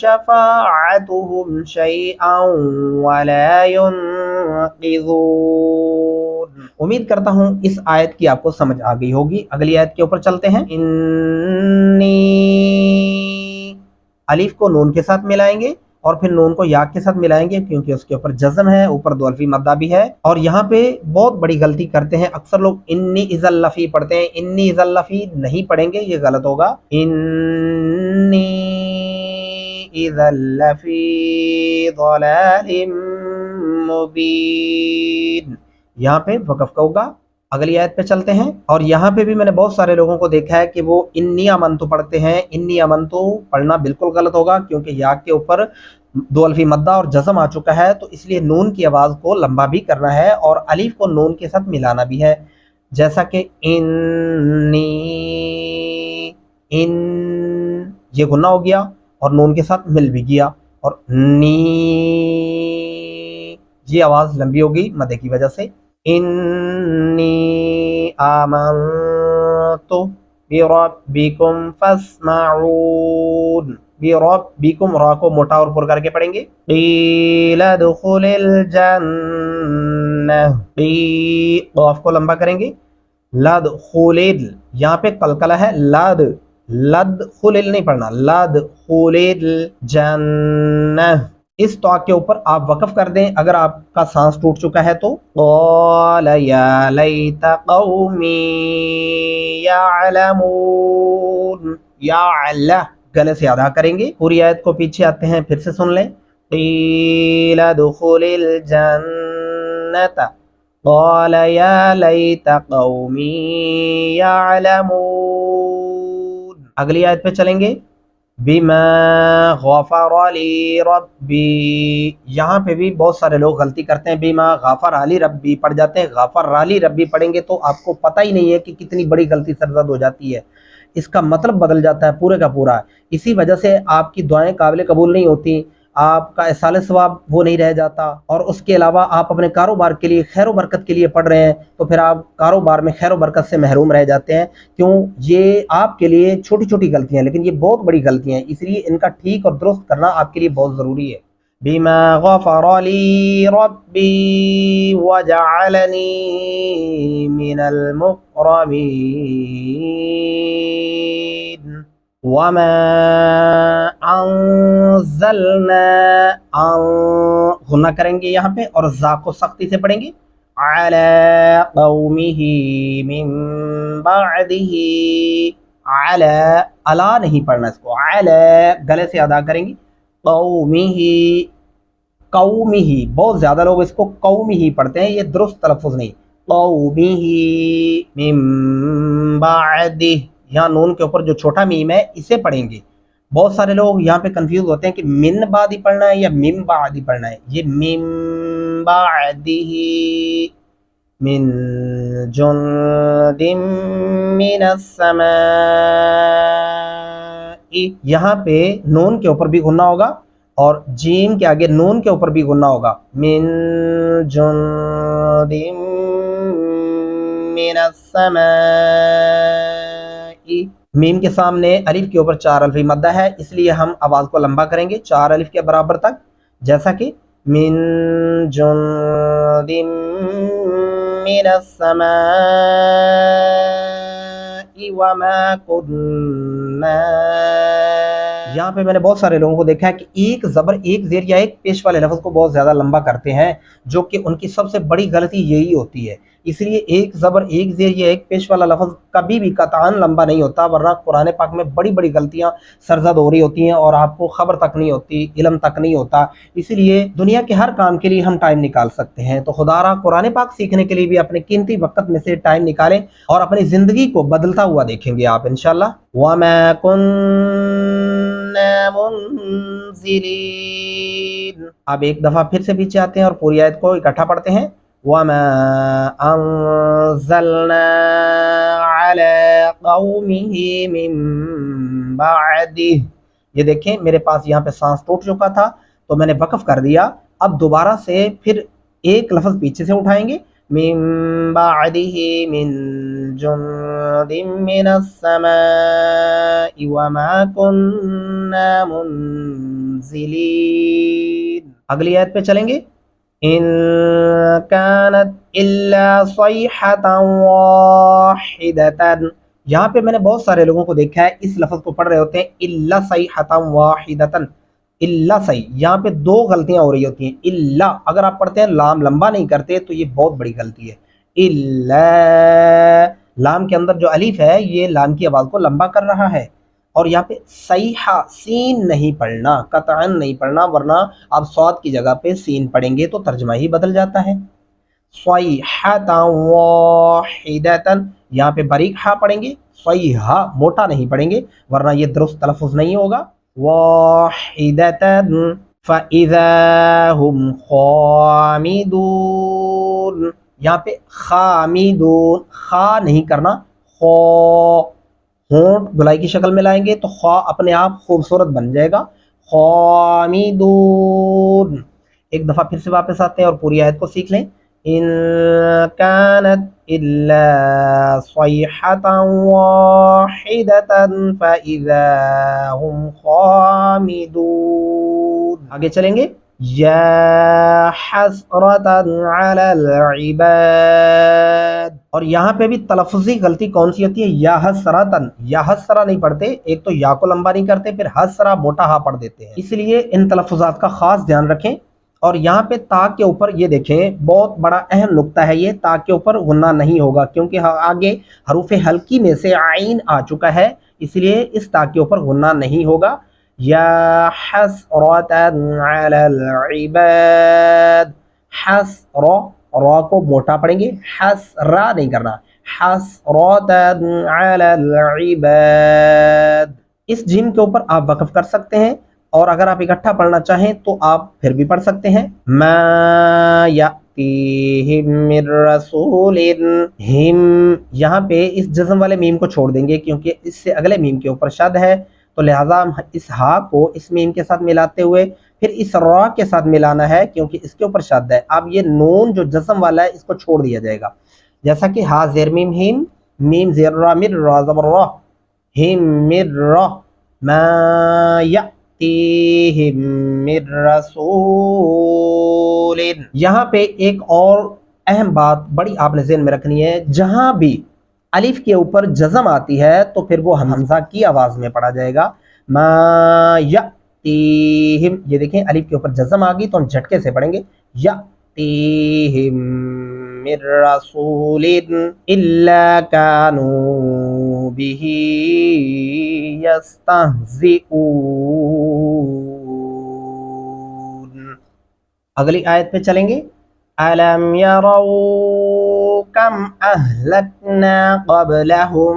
شفاعتهم شيئا ولا ينقذون۔ امید کرتا ہوں اس آیت کی آپ کو سمجھ آ گئی ہوگی۔ اگلی آیت کے اوپر چلتے ہیں۔ انی، الف کو نون کے ساتھ ملائیں گے اور پھر نون کو یا کے ساتھ ملائیں گے کیونکہ اس کے اوپر جزم ہے، اوپر دو الفی مدہ بھی ہے۔ اور یہاں پہ بہت بڑی غلطی کرتے ہیں اکثر لوگ، انی اذا لفی پڑھتے ہیں، انی اذا لفی نہیں پڑھیں گے، یہ غلط ہوگا۔ انی اذا لفی ضلال مبین، یہاں پہ وقف کا ہوگا۔ اگلی آیت پہ چلتے ہیں، اور یہاں پہ بھی میں نے بہت سارے لوگوں کو دیکھا ہے کہ وہ انی آمنتو پڑھتے ہیں۔ انی آمنتو پڑھنا بالکل غلط ہوگا کیونکہ یا کے اوپر دو الفی مدہ اور جزم آ چکا ہے، تو اس لیے نون کی آواز کو لمبا بھی کرنا ہے اور الف کو نون کے ساتھ ملانا بھی ہے، جیسا کہ انی، ان، یہ غنہ ہو گیا اور نون کے ساتھ مل بھی گیا، اور نی، یہ آواز لمبی ہو گئی مدے کی وجہ سے۔ انی آمنت بربکم فاسمعون، بربکم، را کو موٹا اور پر کر کے پڑھیں گے۔ قیل ادخل الجنہ، قاف کو لمبا کریں گے۔ لد خولد، یہاں پہ قلقلہ ہے، لد، لد خولل نہیں پڑھنا، لد خولد جنہ، اس تو کے اوپر آپ وقف کر دیں اگر آپ کا سانس ٹوٹ چکا ہے تو۔ قال یا لیت قومی یعلمون، یعلہ گلے سے ادا کریں گے۔ پوری آیت کو پیچھے آتے ہیں پھر سے سن لیں۔ قیل ادخل الجنۃ قال یا لیت قومی یعلمون۔ اگلی آیت پہ چلیں گے۔ بما غفر لی ربی، یہاں پہ بھی بہت سارے لوگ غلطی کرتے ہیں، بما غفر علی ربی پڑھ جاتے ہیں، غفر علی ربی پڑھیں گے تو آپ کو پتہ ہی نہیں ہے کہ کتنی بڑی غلطی سرزد ہو جاتی ہے، اس کا مطلب بدل جاتا ہے پورے کا پورا، اسی وجہ سے آپ کی دعائیں قابل قبول نہیں ہوتی، آپ کا احصال ثواب وہ نہیں رہ جاتا، اور اس کے علاوہ آپ اپنے کاروبار کے لیے خیر و برکت کے لیے پڑھ رہے ہیں تو پھر آپ کاروبار میں خیر و برکت سے محروم رہ جاتے ہیں۔ کیوں؟ یہ آپ کے لیے چھوٹی چھوٹی غلطیاں ہیں لیکن یہ بہت بڑی غلطیاں ہیں، اس لیے ان کا ٹھیک اور درست کرنا آپ کے لیے بہت ضروری ہے۔ بما غفر لی ربی وجعلنی من المکرمین، وما انزلنا، غنہ کریں گے یہاں پہ اور زا کو سختی سے پڑھیں گے، علی قومہ من بعدہ، علی، علا نہیں پڑھنا اس کو، علی گلے سے ادا کریں گے، قومہ، قومہ، بہت زیادہ لوگ اس کو قومہ پڑھتے ہیں، یہ درست تلفظ نہیں، قومہ من بعدہ، یہاں نون کے اوپر جو چھوٹا میم ہے اسے پڑھیں گے۔ بہت سارے لوگ یہاں پہ کنفیوز ہوتے ہیں کہ من بعد ہی پڑھنا ہے یا مم بعد ہی پڑھنا ہے، یہ من بعدہ من جند من السماء، یہاں پہ نون کے اوپر بھی غنہ ہوگا اور جیم کے آگے نون کے اوپر بھی غنہ ہوگا، من جند من السماء، میم کے سامنے الف کے اوپر چار الفی مدہ ہے اس لیے ہم آواز کو لمبا کریں گے چار الف کے برابر تک، جیسا کہ من جند من السماء وما كنا، یہاں پہ میں نے بہت سارے لوگوں کو دیکھا ہے کہ ایک زبر ایک زیر یا ایک پیش والے لفظ کو بہت زیادہ لمبا کرتے ہیں، جو کہ ان کی سب سے بڑی غلطی یہی ہوتی ہے، اس لیے ایک زبر ایک زیر یا ایک پیش والا لفظ کبھی بھی قطعاً لمبا نہیں ہوتا، ورنہ قرآن پاک میں بڑی بڑی غلطیاں سرزد ہو رہی ہوتی ہیں اور آپ کو خبر تک نہیں ہوتی، علم تک نہیں ہوتا، اس لیے دنیا کے ہر کام کے لیے ہم ٹائم نکال سکتے ہیں، تو خدا را قرآن پاک سیکھنے کے لیے بھی اپنے قیمتی وقت میں سے ٹائم نکالیں اور اپنی زندگی کو بدلتا ہوا دیکھیں گے آپ انشاءاللہ۔ وَمَا كُنَّا مُنزِلِينَ، اب ایک دفعہ پھر سے پیچھے آتے ہیں اور پوری آیت کو اکٹھا پڑھتے ہیں۔ وَمَا أَنزَلْنَا عَلَىٰ قَوْمِهِ مِن بَعْدِهِ، یہ دیکھیں میرے پاس یہاں پہ سانس ٹوٹ چکا تھا تو میں نے وقف کر دیا، اب دوبارہ سے پھر ایک لفظ پیچھے سے اٹھائیں گے، من بعدہ من جند من السماء وما كنا منزلين. اگلی آیت پہ چلیں گے. ان كانت الا صيحة واحدة. یہاں پہ میں نے بہت سارے لوگوں کو دیکھا ہے اس لفظ کو پڑھ رہے ہوتے ہیں الا صيحة واحدة. الا صحیح، یہاں پہ دو غلطیاں ہو رہی ہوتی ہیں. الا اگر آپ پڑھتے ہیں لام لمبا نہیں کرتے تو یہ بہت بڑی غلطی ہے. الا لام کے اندر جو الف ہے یہ لام کی آواز کو لمبا کر رہا ہے. اور یہاں پہ صیحہ سین نہیں پڑھنا، قطعاً نہیں پڑھنا، ورنہ آپ صاد کی جگہ پہ سین پڑھیں گے تو ترجمہ ہی بدل جاتا ہے. صیحۃ واحدۃ، یہاں پہ باریک ہا پڑھیں گے، صیحہ موٹا نہیں پڑھیں گے ورنہ یہ درست تلفظ نہیں ہوگا. واحدۃ فَإِذَا هُمْ خَامِدُونَ. یہاں پہ خامدون، خا نہیں کرنا، خو ہونٹ گلائی کی شکل میں لائیں گے تو خا اپنے آپ خوبصورت بن جائے گا. خامدون. ایک دفعہ پھر سے واپس آتے ہیں اور پوری آیت کو سیکھ لیں. ان كانت الا صيحة واحدة فإذا هم خامدون. آگے چلیں گے. یا حسرة على العباد. اور یہاں پہ بھی تلفظی غلطی کون سی ہوتی ہے؟ یا حسرتن، یا حسرہ نہیں پڑھتے، ایک تو یا کو لمبا نہیں کرتے، پھر حسرہ موٹا ہا پڑھ دیتے ہیں. اس لیے ان تلفظات کا خاص دھیان رکھیں. اور یہاں پہ تا کے اوپر یہ دیکھیں بہت بڑا اہم نقطہ ہے، یہ تا کے اوپر غنہ نہیں ہوگا کیونکہ آگے حروف حلقی میں سے عین آ چکا ہے، اس لیے اس تا کے اوپر غنہ نہیں ہوگا. یا حسرۃ علی العباد. حسرہ را کو موٹا پڑھیں گے، حسرہ نہیں کرنا، حسرۃ علی العباد. اس جیم کے اوپر آپ وقف کر سکتے ہیں اور اگر آپ اکٹھا پڑھنا چاہیں تو آپ پھر بھی پڑھ سکتے ہیں. ما یأتیہم من رسول. ہم یہاں پہ اس جزم والے میم کو چھوڑ دیں گے کیونکہ اس سے اگلے میم کے اوپر شد ہے، تو لہٰذا اس ہا کو اس میم کے ساتھ ملاتے ہوئے پھر اس را کے ساتھ ملانا ہے کیونکہ اس کے اوپر شد ہے. اب یہ نون جو جزم والا ہے اس کو چھوڑ دیا جائے گا، جیسا کہ ہا زیر میم ہم، میم زیر را مر را زبر را، ہم مر را. ما یأتیہم من رسول. یہاں پہ ایک اور اہم بات بڑی آپ نے ذہن میں رکھنی ہے، جہاں بھی الف کے اوپر جزم آتی ہے تو پھر وہ حمزہ کی آواز میں پڑھا جائے گا. ما یأتیہم، یہ دیکھیں الف کے اوپر جزم آ گئی تو ہم جھٹکے سے پڑھیں گے. یأتیہم من رسول الا كانوا به يستهزئون. اگلی آیت پہ چلیں گے. الم يروا كم اهلكنا قبلهم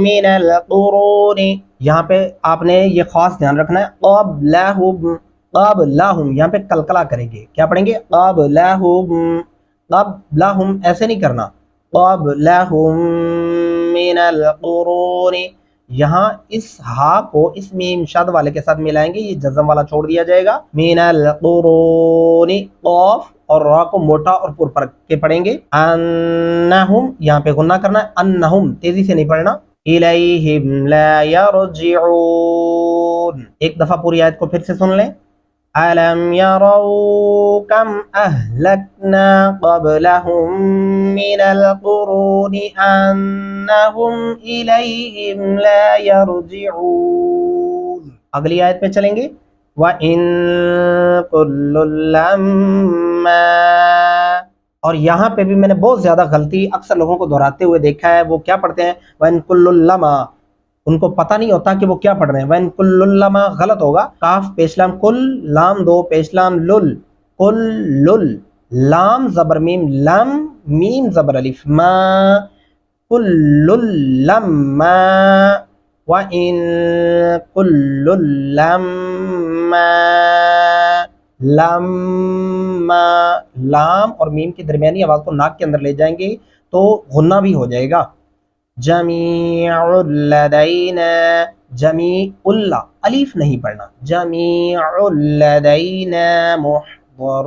من القرون. یہاں پہ آپ نے یہ خاص دھیان رکھنا ہے، قبلهم، قبلهم یہاں پہ کلکلا کریں گے، کیا پڑھیں گے؟ قبلهم، قبلهم ایسے نہیں کرنا، قبلهم من القرون. یہاں اس ہا کو اس میم شد والے کے ساتھ ملائیں گے، یہ جزم والا چھوڑ دیا جائے گا. من القرون، قاف اور را کو موٹا اور پر پر کے پڑھیں گے. انہم یہاں پہ غنہ کرنا ہے، انہم تیزی سے نہیں پڑھنا. الیہم لا یرجعون. ایک دفعہ پوری آیت کو پھر سے سن لیں. الم يروا كم اهلكنا قبلهم من القرون انهم اليهم لا يرجعون. اگلی آیت پہ چلیں گے. وَإِن كُلٌّ لَمَّا. اور یہاں پہ بھی میں نے بہت زیادہ غلطی اکثر لوگوں کو دہراتے ہوئے دیکھا ہے، وہ کیا پڑھتے ہیں؟ وَإِن كُلٌّ لَمَّا، ان کو پتہ نہیں ہوتا کہ وہ کیا پڑھ رہے ہیں. وَإِن كُلٌّ لَمَّا غلط ہوگا، کاف پیش لام کل، لام دو پیش لام لل، کل لل، لام زبر میم لم، میم زبر الف ما، كُلٌّ لَمَّا. وَإِن كُلٌّ لَمَّا، لَمَّا لام اور میم کی درمیانی آواز کو ناک کے اندر لے جائیں گے تو غنہ بھی ہو جائے گا. جمیع لدینا، جمیع اللہ الف نہیں پڑھنا، جمیع لدینا محضرون.